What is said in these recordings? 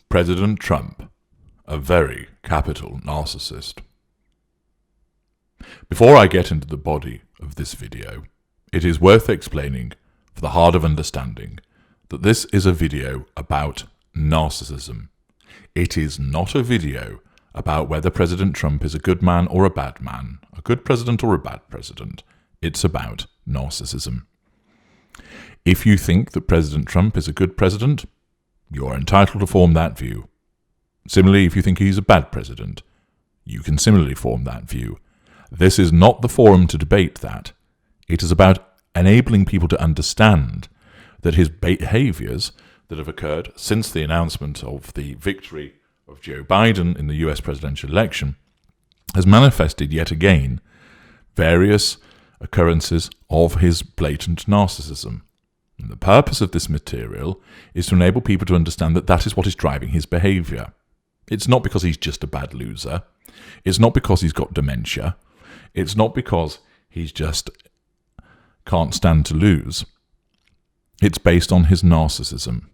President Trump, a very capital narcissist. Before I get into the body of this video, it is worth explaining, for the hard of understanding, that this is a video about narcissism. It is not a video about whether President Trump is a good man or a bad man, a good president or a bad president. It's about narcissism. If you think that President Trump is a good president, you are entitled to form that view. Similarly, if you think he's a bad president, you can similarly form that view. This is not the forum to debate that. It is about enabling people to understand that his behaviours that have occurred since the announcement of the victory of Joe Biden in the US presidential election has manifested yet again various occurrences of his blatant narcissism. And the purpose of this material is to enable people to understand that that is what is driving his behaviour. It's not because he's just a bad loser. It's not because he's got dementia. It's not because he's just can't stand to lose. It's based on his narcissism.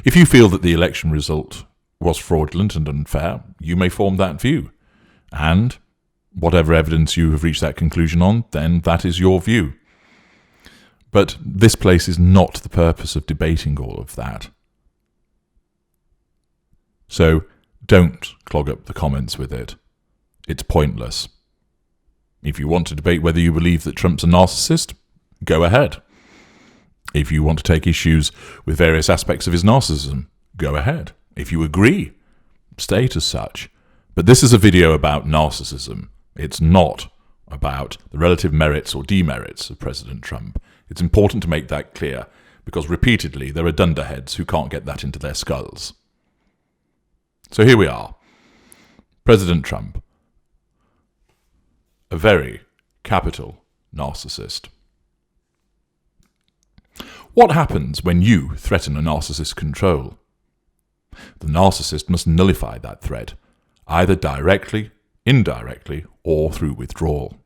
If you feel that the election result was fraudulent and unfair, you may form that view. And whatever evidence you have reached that conclusion on, then that is your view. But this place is not the purpose of debating all of that. So don't clog up the comments with it. It's pointless. If you want to debate whether you believe that Trump's a narcissist, go ahead. If you want to take issues with various aspects of his narcissism, go ahead. If you agree, state as such. But this is a video about narcissism. It's not about the relative merits or demerits of President Trump. It's important to make that clear, because repeatedly there are dunderheads who can't get that into their skulls. So here we are. President Trump, a very capital narcissist. What happens when you threaten a narcissist's control? The narcissist must nullify that threat, either directly, indirectly, or through withdrawal.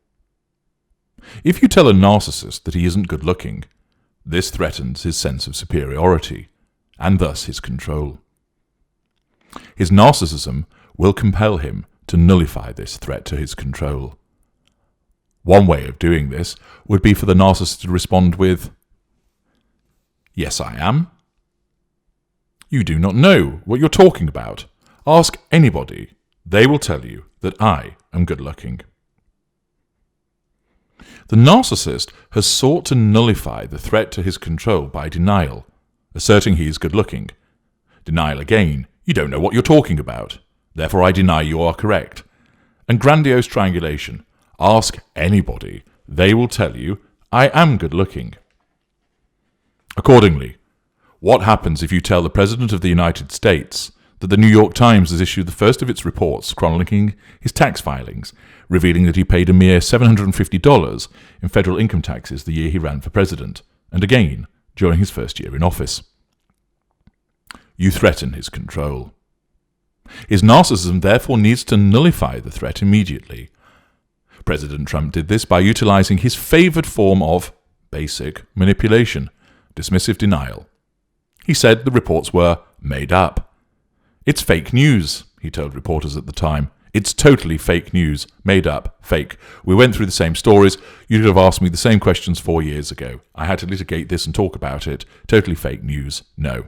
If you tell a narcissist that he isn't good looking, this threatens his sense of superiority, and thus his control. His narcissism will compel him to nullify this threat to his control. One way of doing this would be for the narcissist to respond with, "Yes, I am." "You do not know what you're talking about. Ask anybody. They will tell you that I am good looking." The narcissist has sought to nullify the threat to his control by denial, asserting he is good looking. Denial again. "You don't know what you're talking about. Therefore I deny you are correct." And grandiose triangulation. "Ask anybody. They will tell you I am good looking." Accordingly, what happens if you tell the President of the United States that the New York Times has issued the first of its reports chronicling his tax filings, revealing that he paid a mere $750 in federal income taxes the year he ran for president, and again during his first year in office? You threaten his control. His narcissism therefore needs to nullify the threat immediately. President Trump did this by utilizing his favored form of basic manipulation, dismissive denial. He said the reports were made up. "It's fake news," he told reporters at the time. "It's totally fake news, made up, fake. We went through the same stories. You could have asked me the same questions 4 years ago. I had to litigate this and talk about it. Totally fake news, no."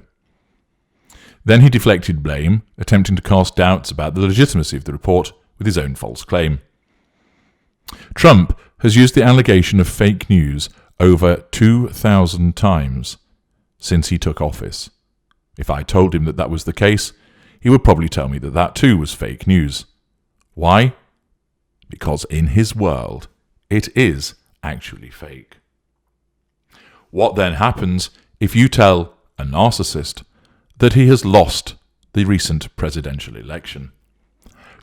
Then he deflected blame, attempting to cast doubts about the legitimacy of the report with his own false claim. Trump has used the allegation of fake news over 2,000 times since he took office. If I told him that that was the case, he would probably tell me that that too was fake news. Why? Because in his world, it is actually fake. What then happens if you tell a narcissist that he has lost the recent presidential election?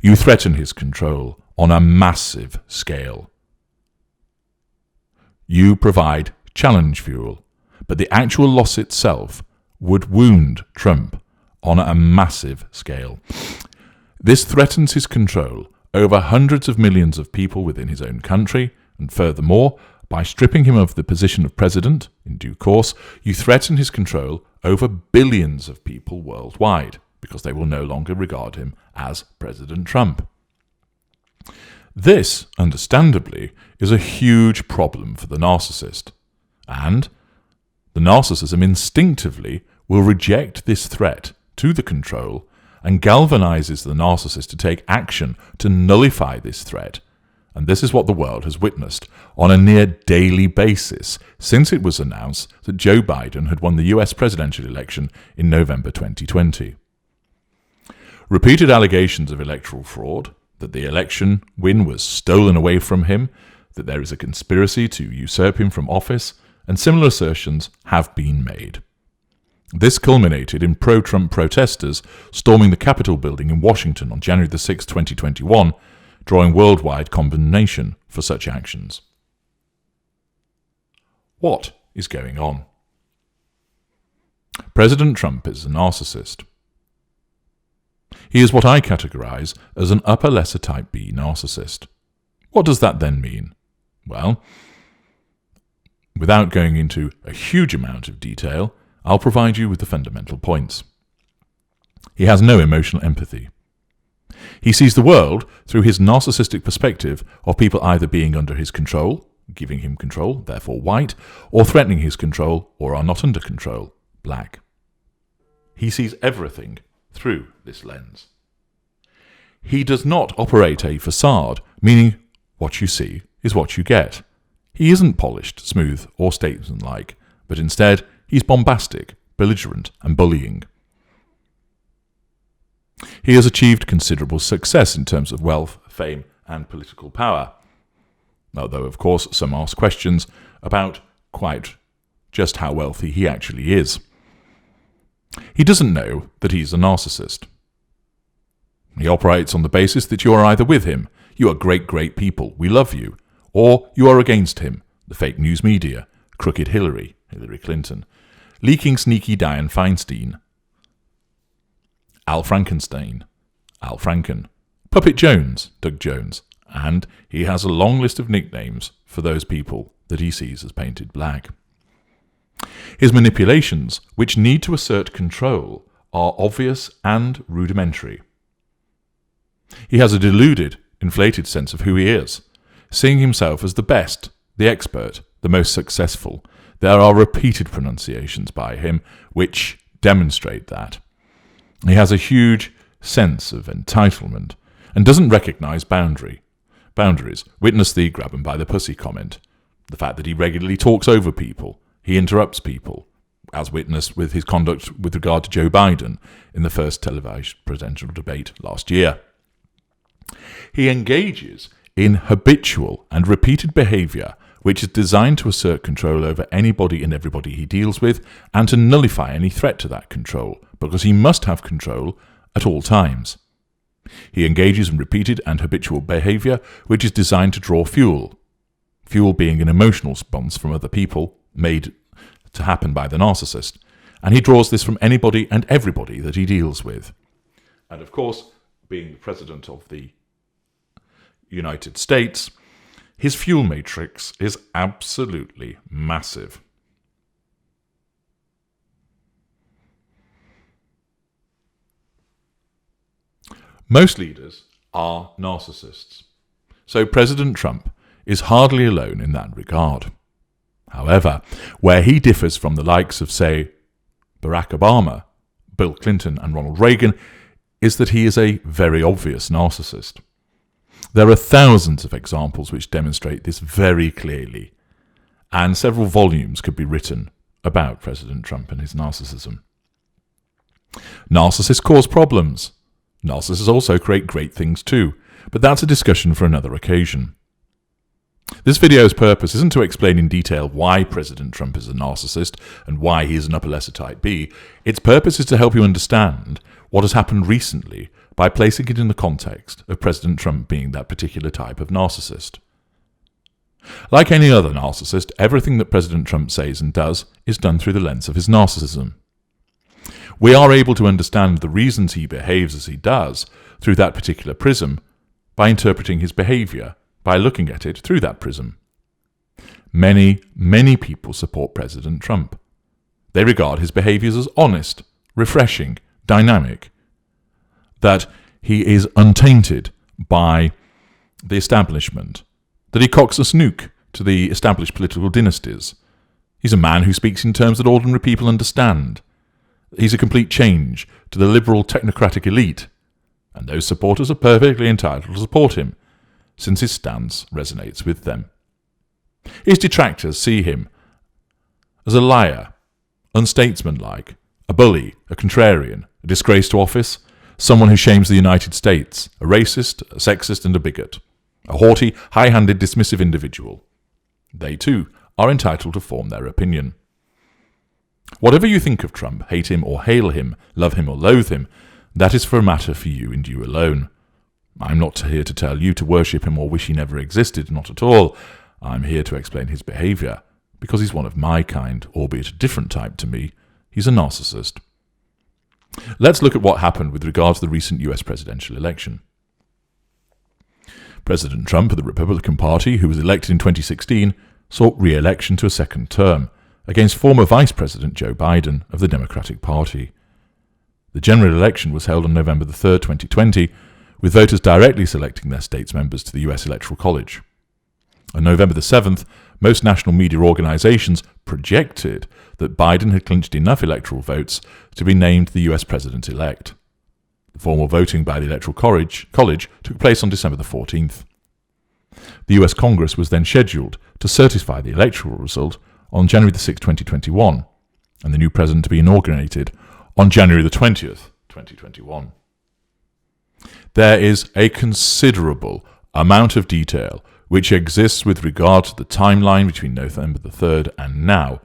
You threaten his control on a massive scale. You provide challenge fuel, but the actual loss itself would wound Trump on a massive scale. This threatens his control over hundreds of millions of people within his own country, and furthermore, by stripping him of the position of president, in due course, you threaten his control over billions of people worldwide, because they will no longer regard him as President Trump. This, understandably, is a huge problem for the narcissist, and the narcissism instinctively will reject this threat to the control and galvanizes the narcissist to take action to nullify this threat. And this is what the world has witnessed on a near daily basis since it was announced that Joe Biden had won the US presidential election in November 2020. Repeated allegations of electoral fraud, that the election win was stolen away from him, that there is a conspiracy to usurp him from office, and similar assertions have been made. This culminated in pro-Trump protesters storming the Capitol building in Washington on January 6, 2021, drawing worldwide condemnation for such actions. What is going on? President Trump is a narcissist. He is what I categorize as an upper lesser type B narcissist. What does that then mean? Well, without going into a huge amount of detail, I'll provide you with the fundamental points. He has no emotional empathy. He sees the world through his narcissistic perspective of people either being under his control, giving him control, therefore white, or threatening his control, or are not under control, black. He sees everything through this lens. He does not operate a facade, meaning what you see is what you get. He isn't polished, smooth, or statesmanlike, but instead he's bombastic, belligerent, and bullying. He has achieved considerable success in terms of wealth, fame, and political power, although of course some ask questions about quite just how wealthy he actually is. He doesn't know that he's a narcissist. He operates on the basis that you are either with him, you are great people, we love you, or you are against him, the fake news media, crooked Hillary Clinton, leaking sneaky Dianne Feinstein, Al Frankenstein, Al Franken, Puppet Jones, Doug Jones, and he has a long list of nicknames for those people that he sees as painted black. His manipulations, which need to assert control, are obvious and rudimentary. He has a deluded, inflated sense of who he is, seeing himself as the best, the expert, the most successful. There are repeated pronunciations by him which demonstrate that. He has a huge sense of entitlement and doesn't recognize boundaries. Witness the grab 'em by the pussy comment, the fact that he regularly talks over people, he interrupts people, as witnessed with his conduct with regard to Joe Biden in the first televised presidential debate last year. He engages in habitual and repeated behavior which is designed to assert control over anybody and everybody he deals with and to nullify any threat to that control, because he must have control at all times. He engages in repeated and habitual behavior which is designed to draw fuel being an emotional response from other people made to happen by the narcissist, and he draws this from anybody and everybody that he deals with. And of course, being the President of the United States, his fuel matrix is absolutely massive. Most leaders are narcissists, so President Trump is hardly alone in that regard. However, where he differs from the likes of, say, Barack Obama, Bill Clinton, and Ronald Reagan is that he is a very obvious narcissist. There are thousands of examples which demonstrate this very clearly, and several volumes could be written about President Trump and his narcissism. Narcissists cause problems. Narcissists also create great things too, but that's a discussion for another occasion. This video's purpose isn't to explain in detail why President Trump is a narcissist and why he is an upper lesser type B. Its purpose is to help you understand what has happened recently by placing it in the context of President Trump being that particular type of narcissist. Like any other narcissist, everything that President Trump says and does is done through the lens of his narcissism. We are able to understand the reasons he behaves as he does through that particular prism by interpreting his behavior, by looking at it through that prism. Many people support President Trump. They regard his behaviours as honest, refreshing, dynamic, that he is untainted by the establishment, that he cocks a snook to the established political dynasties. He's a man who speaks in terms that ordinary people understand. He's a complete change to the liberal technocratic elite, and those supporters are perfectly entitled to support him, since his stance resonates with them. His detractors see him as a liar, unstatesmanlike, a bully, a contrarian, a disgrace to office, someone who shames the United States, a racist, a sexist and a bigot, a haughty, high-handed, dismissive individual. They too are entitled to form their opinion. Whatever you think of Trump, hate him or hail him, love him or loathe him, that is for a matter for you and you alone. I'm not here to tell you to worship him or wish he never existed, not at all. I'm here to explain his behaviour, because he's one of my kind, albeit a different type to me. He's a narcissist. Let's look at what happened with regard to the recent US presidential election. President Trump of the Republican Party, who was elected in 2016, sought re-election to a second term against former Vice President Joe Biden of the Democratic Party. The general election was held on November 3, 2020, with voters directly selecting their state's members to the US Electoral College. On November 7th, most national media organizations projected that Biden had clinched enough electoral votes to be named the US president-elect. The formal voting by the Electoral College took place on December 14th. The US Congress was then scheduled to certify the electoral result on January 6, 2021, and the new president to be inaugurated on January 20th, 2021. There is a considerable amount of detail which exists with regard to the timeline between November 3rd and now,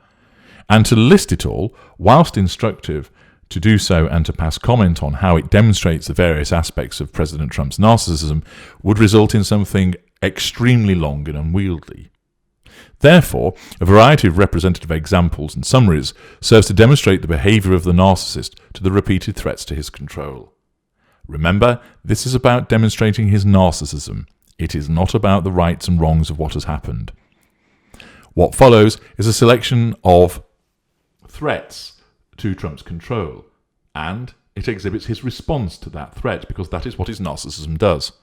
and to list it all, whilst instructive to do so and to pass comment on how it demonstrates the various aspects of President Trump's narcissism, would result in something extremely long and unwieldy. Therefore, a variety of representative examples and summaries serves to demonstrate the behaviour of the narcissist to the repeated threats to his control. Remember, this is about demonstrating his narcissism. It is not about the rights and wrongs of what has happened. What follows is a selection of threats to Trump's control, and it exhibits his response to that threat, because that is what his narcissism does.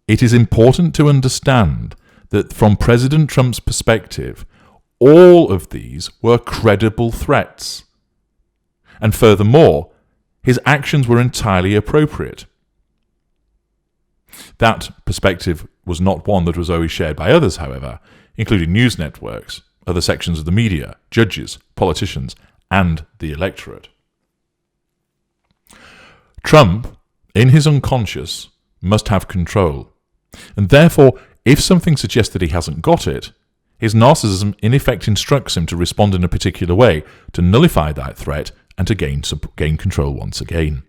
It is important to understand that from President Trump's perspective, all of these were credible threats. And furthermore, his actions were entirely appropriate. That perspective was not one that was always shared by others, however, including news networks, other sections of the media, judges, politicians, and the electorate. Trump, in his unconscious, must have control, and therefore, if something suggests that he hasn't got it, his narcissism in effect instructs him to respond in a particular way to nullify that threat and to gain control once again.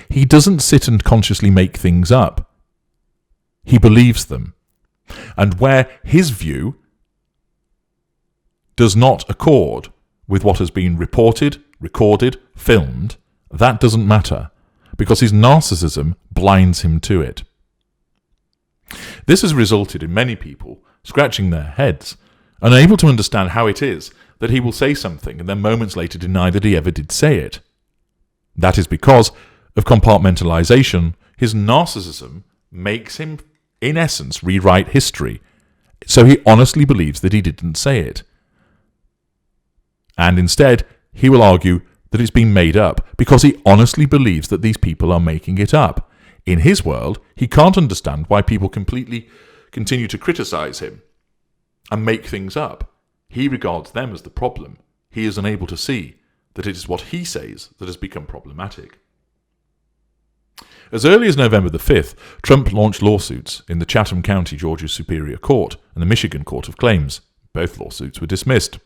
He doesn't sit and consciously make things up. He believes them. And where his view does not accord with what has been reported, recorded, filmed, that doesn't matter, because his narcissism blinds him to it. This has resulted in many people scratching their heads, unable to understand how it is that he will say something and then moments later deny that he ever did say it. That is because of compartmentalization. His narcissism makes him, in essence, rewrite history, so he honestly believes that he didn't say it. And instead, he will argue that it's been made up because he honestly believes that these people are making it up. In his world, he can't understand why people completely continue to criticize him and make things up. He regards them as the problem. He is unable to see that it is what he says that has become problematic. As early as November the 5th, Trump launched lawsuits in the Chatham County, Georgia Superior Court and the Michigan Court of Claims. Both lawsuits were dismissed.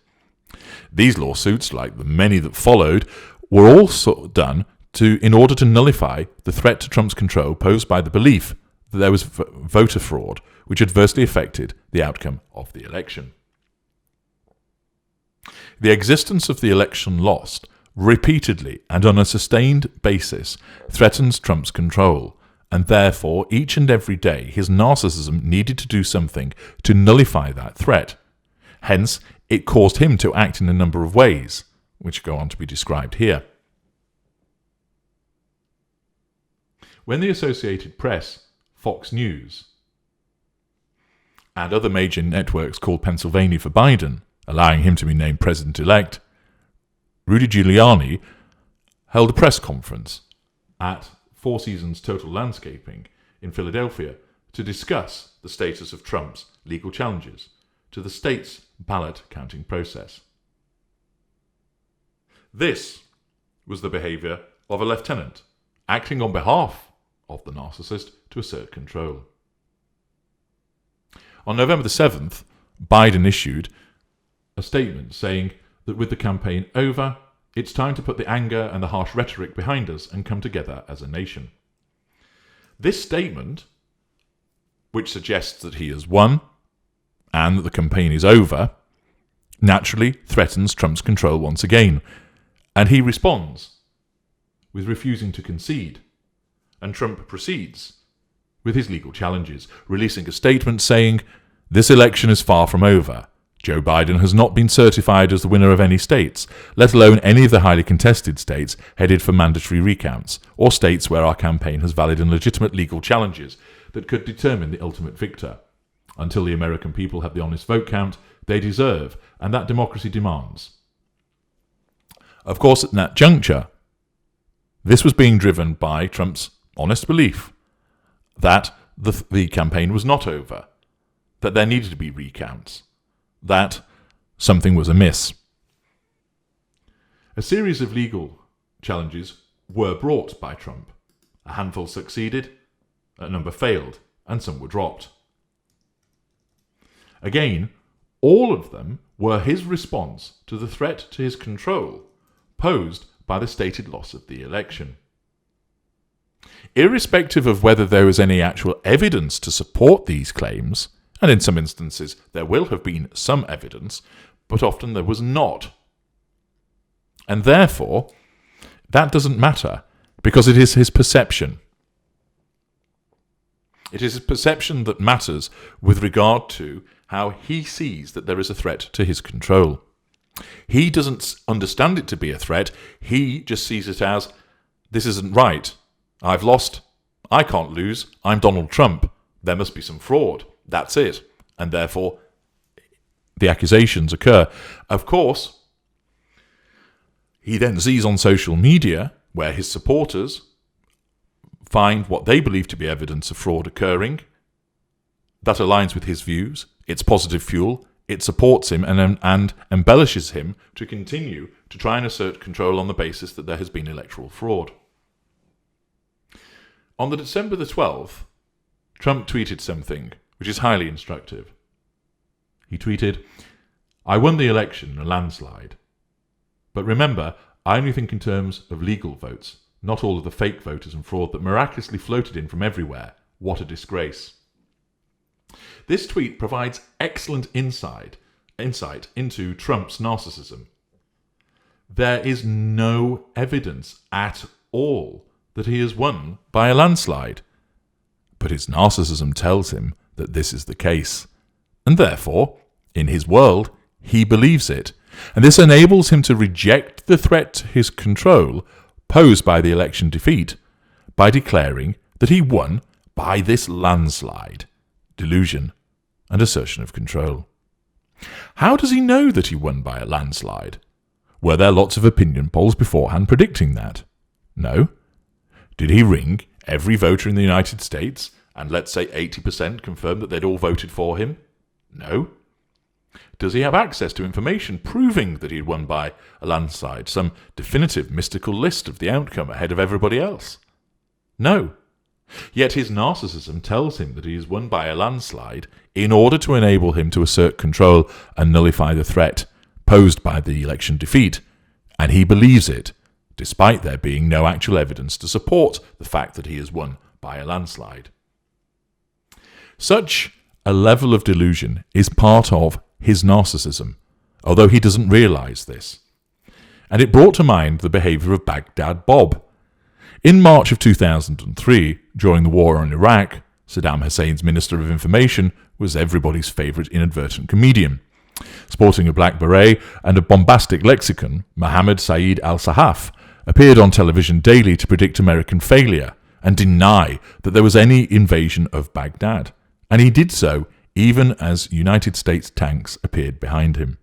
These lawsuits, like the many that followed, were also done in order to nullify the threat to Trump's control posed by the belief that there was voter fraud, which adversely affected the outcome of the election. The existence of the election lost repeatedly and on a sustained basis threatens Trump's control, and therefore each and every day his narcissism needed to do something to nullify that threat. Hence, it caused him to act in a number of ways, which go on to be described here. When the Associated Press, Fox News, and other major networks called Pennsylvania for Biden, allowing him to be named president-elect, Rudy Giuliani held a press conference at Four Seasons Total Landscaping in Philadelphia to discuss the status of Trump's legal challenges to the state's ballot counting process. This was the behaviour of a lieutenant acting on behalf of the narcissist to assert control. On November the 7th, Biden issued a statement saying that with the campaign over, it's time to put the anger and the harsh rhetoric behind us and come together as a nation. This statement, which suggests that he has won and that the campaign is over, naturally threatens Trump's control once again, and he responds with refusing to concede, and Trump proceeds with his legal challenges, releasing a statement saying, "This election is far from over. Joe Biden has not been certified as the winner of any states, let alone any of the highly contested states headed for mandatory recounts, or states where our campaign has valid and legitimate legal challenges that could determine the ultimate victor. Until the American people have the honest vote count they deserve, and that democracy demands." Of course, at that juncture, this was being driven by Trump's honest belief that the campaign was not over, that there needed to be recounts, that something was amiss. A series of legal challenges were brought by Trump. A handful succeeded, a number failed, and some were dropped. Again, all of them were his response to the threat to his control posed by the stated loss of the election. Irrespective of whether there was any actual evidence to support these claims, and in some instances there will have been some evidence, but often there was not. And therefore, that doesn't matter, because it is his perception. It is his perception that matters with regard to how he sees that there is a threat to his control. He doesn't understand it to be a threat, he just sees it as, this isn't right, I've lost, I can't lose, I'm Donald Trump, there must be some fraud, that's it, and therefore the accusations occur. Of course, he then sees on social media where his supporters find what they believe to be evidence of fraud occurring. That aligns with his views, it's positive fuel, it supports him and embellishes him to continue to try and assert control on the basis that there has been electoral fraud. On the December the 12th, Trump tweeted something which is highly instructive. He tweeted, "I won the election in a landslide. But remember, I only think in terms of legal votes, not all of the fake voters and fraud that miraculously floated in from everywhere. What a disgrace." This tweet provides excellent insight into Trump's narcissism. There is no evidence at all that he has won by a landslide, but his narcissism tells him that this is the case, and therefore, in his world, he believes it, and this enables him to reject the threat to his control posed by the election defeat by declaring that he won by this landslide, delusion, and assertion of control. How does he know that he won by a landslide? Were there lots of opinion polls beforehand predicting that? No. Did he ring every voter in the United States and let's say 80% confirmed that they'd all voted for him? No. Does he have access to information proving that he'd won by a landslide, some definitive mystical list of the outcome ahead of everybody else? No. Yet his narcissism tells him that he has won by a landslide in order to enable him to assert control and nullify the threat posed by the election defeat, and he believes it, despite there being no actual evidence to support the fact that he has won by a landslide. Such a level of delusion is part of his narcissism, although he doesn't realize this. And it brought to mind the behavior of Baghdad Bob. In March of 2003, during the war in Iraq, Saddam Hussein's Minister of Information was everybody's favourite inadvertent comedian. Sporting a black beret and a bombastic lexicon, Mohammed Saeed al-Sahaf appeared on television daily to predict American failure and deny that there was any invasion of Baghdad. And he did so even as United States tanks appeared behind him.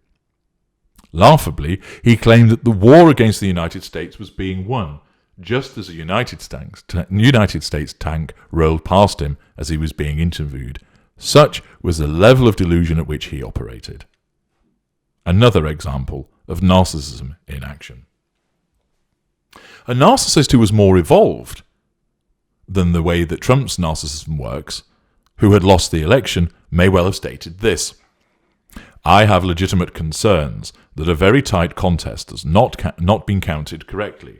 Laughably, he claimed that the war against the United States was being won, just as a United States tank rolled past him as he was being interviewed. Such was the level of delusion at which he operated. Another example of narcissism in action. A narcissist who was more evolved than the way that Trump's narcissism works, who had lost the election, may well have stated this: I have legitimate concerns that a very tight contest has not been counted correctly,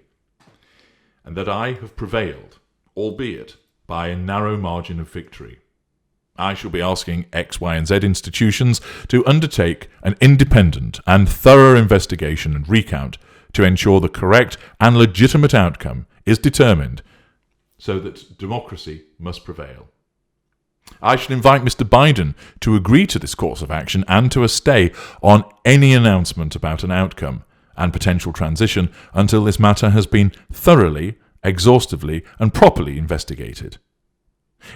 and that I have prevailed, albeit by a narrow margin of victory. I shall be asking X, Y, and Z institutions to undertake an independent and thorough investigation and recount to ensure the correct and legitimate outcome is determined so that democracy must prevail. I shall invite Mr. Biden to agree to this course of action and to a stay on any announcement about an outcome and potential transition until this matter has been thoroughly, exhaustively, and properly investigated.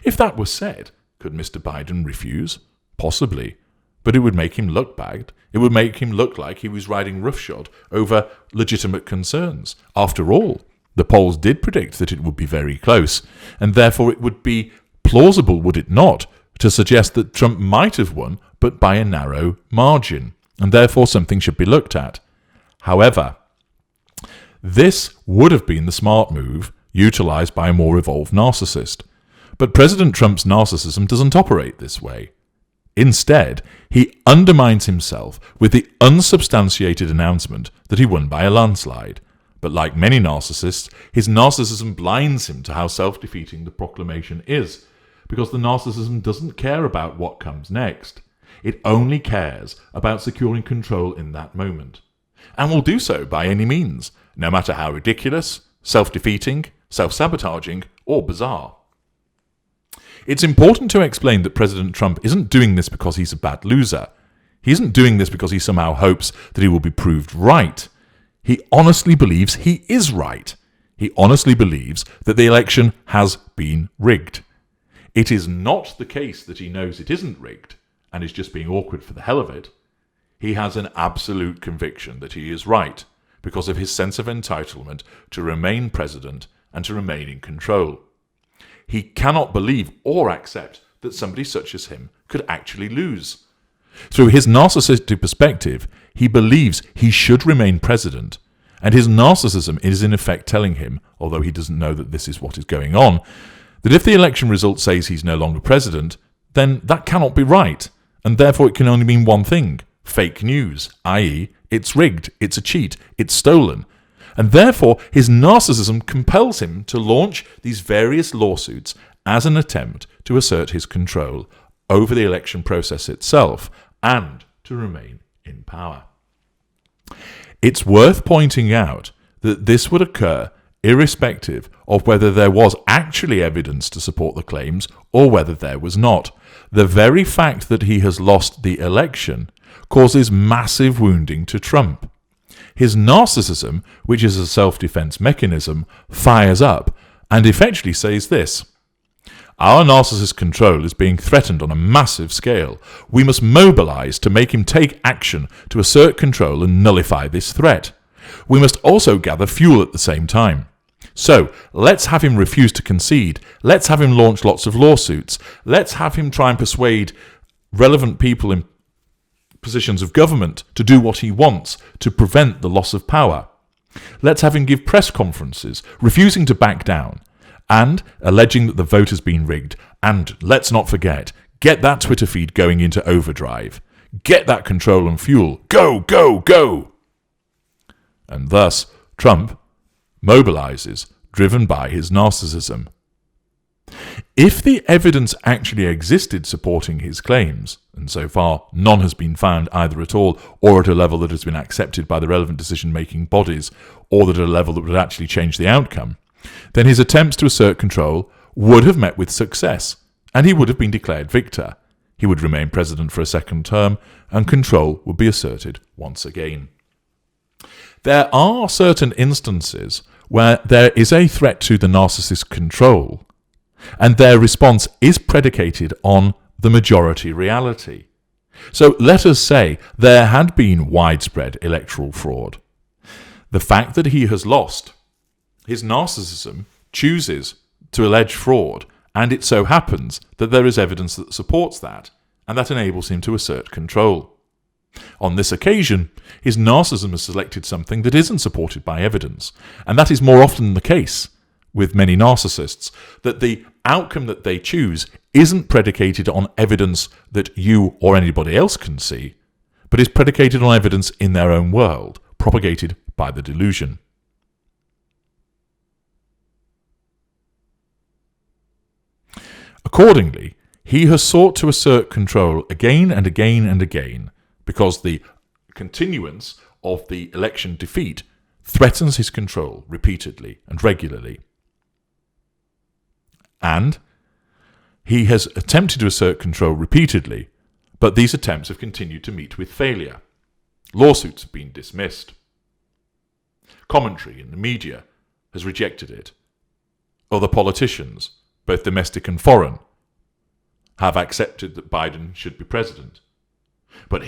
If that were said, could Mr. Biden refuse? Possibly. But it would make him look bad. It would make him look like he was riding roughshod over legitimate concerns. After all, the polls did predict that it would be very close, and therefore it would be plausible, would it not, to suggest that Trump might have won, but by a narrow margin, and therefore something should be looked at. However, this would have been the smart move utilized by a more evolved narcissist. But President Trump's narcissism doesn't operate this way. Instead, he undermines himself with the unsubstantiated announcement that he won by a landslide. But like many narcissists, his narcissism blinds him to how self-defeating the proclamation is, because the narcissism doesn't care about what comes next. It only cares about securing control in that moment, and will do so by any means, no matter how ridiculous, self-defeating, self-sabotaging, or bizarre. It's important to explain that President Trump isn't doing this because he's a bad loser. He isn't doing this because he somehow hopes that he will be proved right. He honestly believes he is right. He honestly believes that the election has been rigged. It is not the case that he knows it isn't rigged and is just being awkward for the hell of it. He has an absolute conviction that he is right because of his sense of entitlement to remain president and to remain in control. He cannot believe or accept that somebody such as him could actually lose. Through his narcissistic perspective, he believes he should remain president, and his narcissism is in effect telling him, although he doesn't know that this is what is going on, that if the election result says he's no longer president, then that cannot be right, and therefore it can only mean one thing: fake news, i.e., it's rigged, it's a cheat, it's stolen. And therefore, his narcissism compels him to launch these various lawsuits as an attempt to assert his control over the election process itself and to remain in power. It's worth pointing out that this would occur irrespective of whether there was actually evidence to support the claims or whether there was not. The very fact that he has lost the election causes massive wounding to Trump. His narcissism, which is a self-defense mechanism, fires up and effectively says this: our narcissist control is being threatened on a massive scale. We must mobilize to make him take action to assert control and nullify this threat. We must also gather fuel at the same time. So, let's have him refuse to concede. Let's have him launch lots of lawsuits. Let's have him try and persuade relevant people in positions of government to do what he wants to prevent the loss of power. Let's have him give press conferences, refusing to back down, and alleging that the vote has been rigged. And let's not forget, get that Twitter feed going into overdrive. Get that control and fuel. Go, go, go! And thus, Trump mobilizes, driven by his narcissism. If the evidence actually existed supporting his claims, and so far none has been found either at all or at a level that has been accepted by the relevant decision-making bodies, or that at a level that would actually change the outcome, then his attempts to assert control would have met with success, and he would have been declared victor. He would remain president for a second term, and control would be asserted once again. There are certain instances where there is a threat to the narcissist's control, and their response is predicated on the majority reality. So let us say there had been widespread electoral fraud. The fact that he has lost, his narcissism chooses to allege fraud, and it so happens that there is evidence that supports that, and that enables him to assert control. On this occasion, his narcissism has selected something that isn't supported by evidence, and that is more often the case with many narcissists, that the outcome that they choose isn't predicated on evidence that you or anybody else can see, but is predicated on evidence in their own world, propagated by the delusion. Accordingly, he has sought to assert control again and again and again, because the continuance of the election defeat threatens his control repeatedly and regularly. And he has attempted to assert control repeatedly, but these attempts have continued to meet with failure. Lawsuits have been dismissed. Commentary in the media has rejected it. Other politicians, both domestic and foreign, have accepted that Biden should be president. But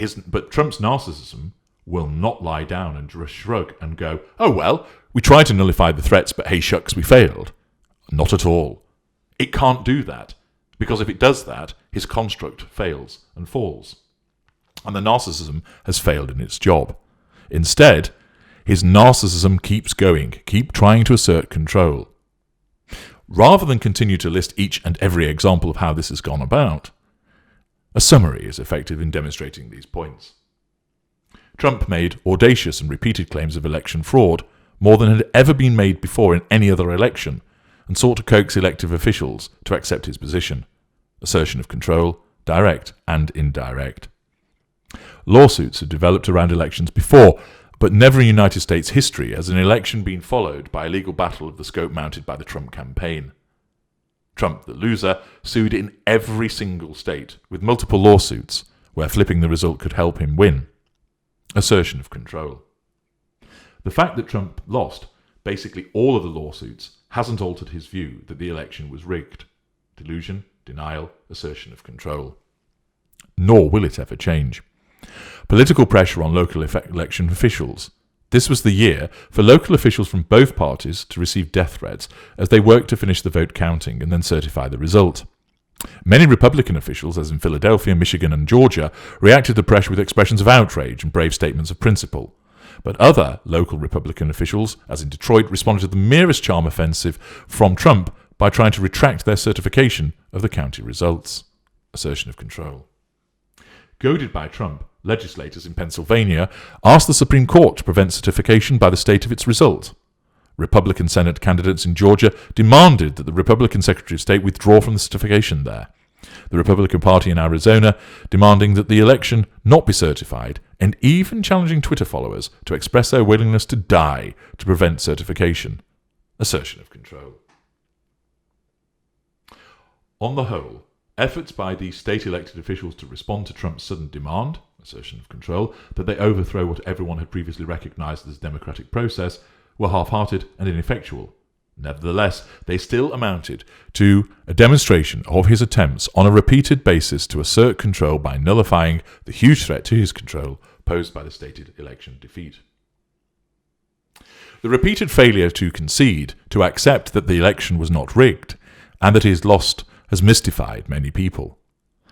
Trump's narcissism will not lie down and just shrug and go, oh well, we tried to nullify the threats, but hey shucks, we failed. Not at all. It can't do that, because if it does that, his construct fails and falls. And the narcissism has failed in its job. Instead, his narcissism keeps going, keep trying to assert control. Rather than continue to list each and every example of how this has gone about, a summary is effective in demonstrating these points. Trump made audacious and repeated claims of election fraud, more than had ever been made before in any other election, and sought to coax elective officials to accept his position. Assertion of control, direct and indirect. Lawsuits have developed around elections before, but never in United States history has an election been followed by a legal battle of the scope mounted by the Trump campaign. Trump, the loser, sued in every single state, with multiple lawsuits, where flipping the result could help him win. Assertion of control. The fact that Trump lost basically all of the lawsuits hasn't altered his view that the election was rigged. Delusion, denial, assertion of control. Nor will it ever change. Political pressure on local election officials. This was the year for local officials from both parties to receive death threats as they worked to finish the vote counting and then certify the result. Many Republican officials, as in Philadelphia, Michigan and Georgia, reacted to pressure with expressions of outrage and brave statements of principle. But other local Republican officials, as in Detroit, responded to the merest charm offensive from Trump by trying to retract their certification of the county results. Assertion of control. Goaded by Trump, legislators in Pennsylvania asked the Supreme Court to prevent certification by the state of its result. Republican Senate candidates in Georgia demanded that the Republican Secretary of State withdraw from the certification there. The Republican Party in Arizona demanding that the election not be certified, and even challenging Twitter followers to express their willingness to die to prevent certification. Assertion of control. On the whole, efforts by the state-elected officials to respond to Trump's sudden demand, assertion of control, that they overthrow what everyone had previously recognized as a democratic process, were half-hearted and ineffectual. Nevertheless, they still amounted to a demonstration of his attempts on a repeated basis to assert control by nullifying the huge threat to his control posed by the stated election defeat. The repeated failure to concede, to accept that the election was not rigged, and that he has lost, has mystified many people.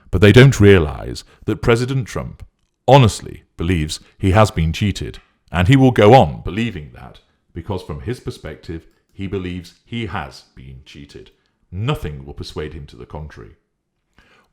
But they don't realize that President Trump honestly believes he has been cheated, and he will go on believing that, because from his perspective, he believes he has been cheated. Nothing will persuade him to the contrary.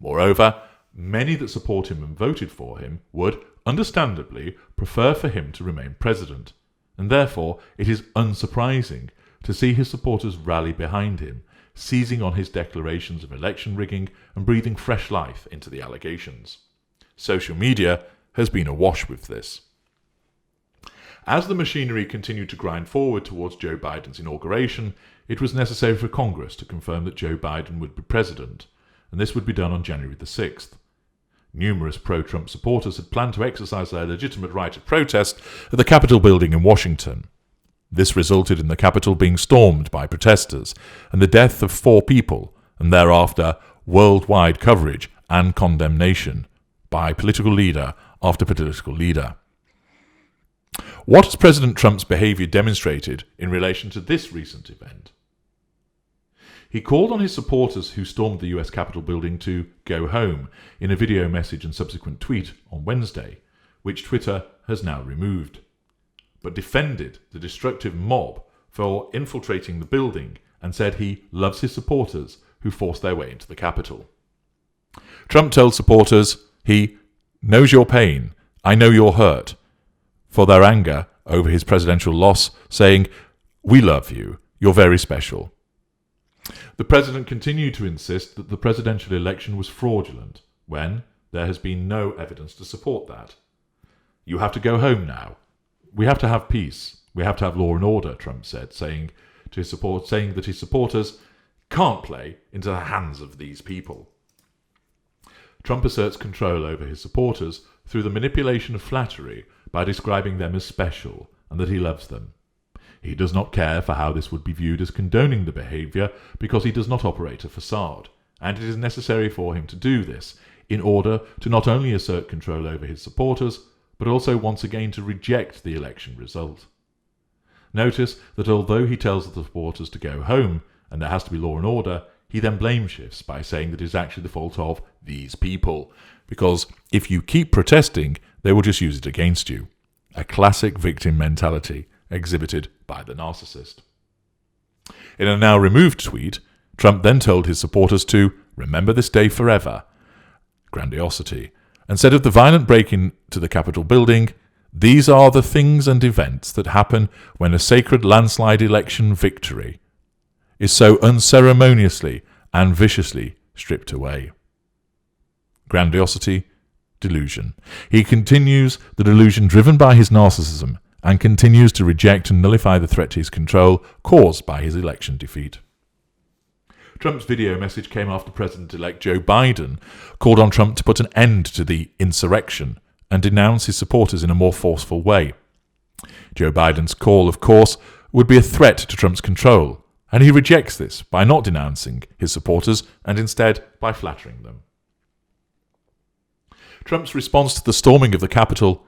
Moreover, many that support him and voted for him would, understandably, prefer for him to remain president, and therefore it is unsurprising to see his supporters rally behind him, seizing on his declarations of election rigging and breathing fresh life into the allegations. Social media has been awash with this. As the machinery continued to grind forward towards Joe Biden's inauguration, it was necessary for Congress to confirm that Joe Biden would be president, and this would be done on January the 6th. Numerous pro-Trump supporters had planned to exercise their legitimate right of protest at the Capitol building in Washington. This resulted in the Capitol being stormed by protesters and the death of 4 people, and thereafter worldwide coverage and condemnation by political leader after political leader. What has President Trump's behaviour demonstrated in relation to this recent event? He called on his supporters who stormed the US Capitol building to go home in a video message and subsequent tweet on Wednesday, which Twitter has now removed, but defended the destructive mob for infiltrating the building and said he loves his supporters who forced their way into the Capitol. Trump told supporters he knows your pain, I know you're hurt, for their anger over his presidential loss, saying, "We love you, you're very special." The president continued to insist that the presidential election was fraudulent, when there has been no evidence to support that. "You have to go home now. We have to have peace. We have to have law and order," Trump said, saying that his supporters can't play into the hands of these people. Trump asserts control over his supporters through the manipulation of flattery by describing them as special and that he loves them. He does not care for how this would be viewed as condoning the behaviour because he does not operate a facade, and it is necessary for him to do this in order to not only assert control over his supporters, but also once again to reject the election result. Notice that although he tells the supporters to go home and there has to be law and order, he then blame shifts by saying that it is actually the fault of these people, because if you keep protesting, they will just use it against you. A classic victim mentality exhibited by the narcissist. In a now removed tweet, Trump then told his supporters to remember this day forever, grandiosity, and said of the violent break-in to the Capitol building, "These are the things and events that happen when a sacred landslide election victory is so unceremoniously and viciously stripped away." Grandiosity, delusion. He continues the delusion driven by his narcissism and continues to reject and nullify the threat to his control caused by his election defeat. Trump's video message came after President-elect Joe Biden called on Trump to put an end to the insurrection and denounce his supporters in a more forceful way. Joe Biden's call, of course, would be a threat to Trump's control, and he rejects this by not denouncing his supporters and instead by flattering them. Trump's response to the storming of the Capitol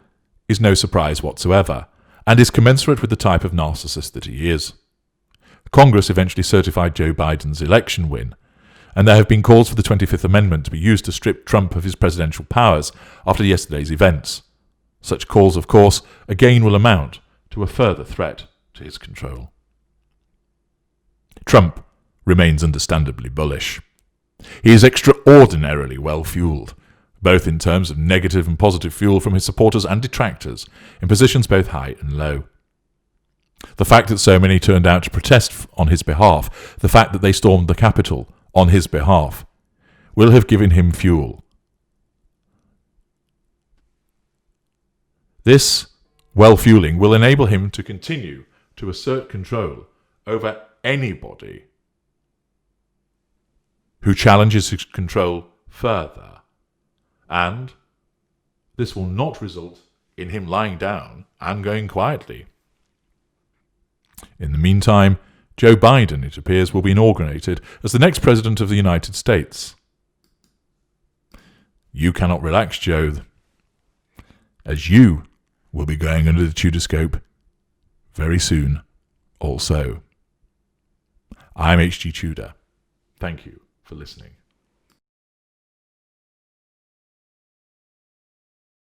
is no surprise whatsoever, and is commensurate with the type of narcissist that he is. Congress eventually certified Joe Biden's election win, and there have been calls for the 25th Amendment to be used to strip Trump of his presidential powers after yesterday's events. Such calls, of course, again will amount to a further threat to his control. Trump remains understandably bullish. He is extraordinarily well-fueled, both in terms of negative and positive fuel from his supporters and detractors, in positions both high and low. The fact that so many turned out to protest on his behalf, the fact that they stormed the Capitol on his behalf, will have given him fuel. This well-fueling will enable him to continue to assert control over anybody who challenges his control further. And this will not result in him lying down and going quietly. In the meantime, Joe Biden, it appears, will be inaugurated as the next President of the United States. You cannot relax, Joe, as you will be going under the Tudor scope very soon also. I'm H.G. Tudor. Thank you for listening.